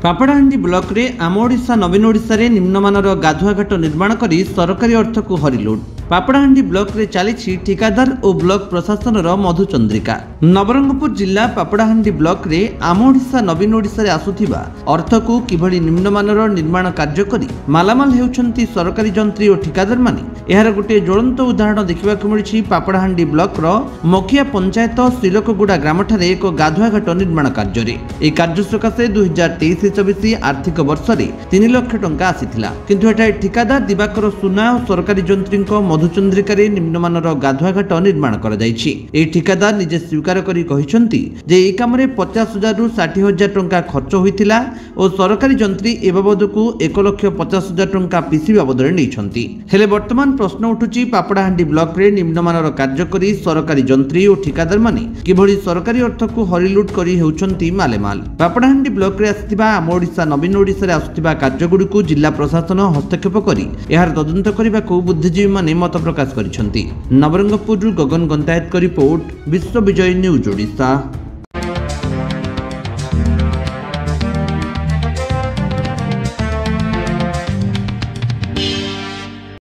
Papadahandi block रे आम ओडिशा नवीन ओडिशा रे निम्नमानर गाधुआघाट निर्माण करी सरकारी अर्थ को हरिलुट। पापड़ाहांडी ब्लॉक रे चली ठिकादार और ब्लॉक प्रशासन मधुचंद्रिका। नवरंगपुर जिला पापड़ाहांडी ब्लॉक रे आम ओडिशा नवीन ओडिशा रे आसुथिबा अर्थ को किभली निम्नमानर निर्माण कार्य करी मालामाल हेउछंती सरकारी जंत्री और ठिकादार माने। एहार गोटे ज्वलंत उदाहरण देखा मिली पापड़ाहांडी ब्लॉक रो मखिया पंचायत श्रीलोकगुड़ा ग्राम ठारे एक गाधुआघाट निर्माण कार्य। ए कार्य सकाशे 2023-24 आर्थिक वर्ष रे 3 लाख टंका आसीथिला, किंतु एटा ठिकादार दिवाकर सुना और सरकारी जंत्री मधुचंद्रिका निम्नमानर गाधुआघाट निर्माण करा जायछि। ए ठिकादार निजे स्वीकार करी कहिसंती जे ए काम रे 50,000 रु 60,000 टंका खर्च होइतिला और सरकारी जंत्री ए बाबदकू 1,50,000 टंका पीसी बाबदरे नैछंती। हेले वर्तमान प्रश्न उठुछि पापड़ाहांडी ब्लॉक रे निम्नमानर कार्य करी सरकारी जंत्री और ठिकादार माने किभली सरकारी अर्थ को हरिलुट करी हेउछंती मालेमाल। पापड़ाहांडी ब्लॉक रे आसिथिबा आम ओडिशा नवीन ओडिशा रे आसुथिबा कार्यगुडी जिला प्रशासन हस्तक्षेप करी एहार तदंत करबाकू बुद्धिजीवी माने मत प्रकाश करिसंती। नवरंगपुर गगन गंतायत रिपोर्ट, विश्व विजय न्यूज ओडिशा।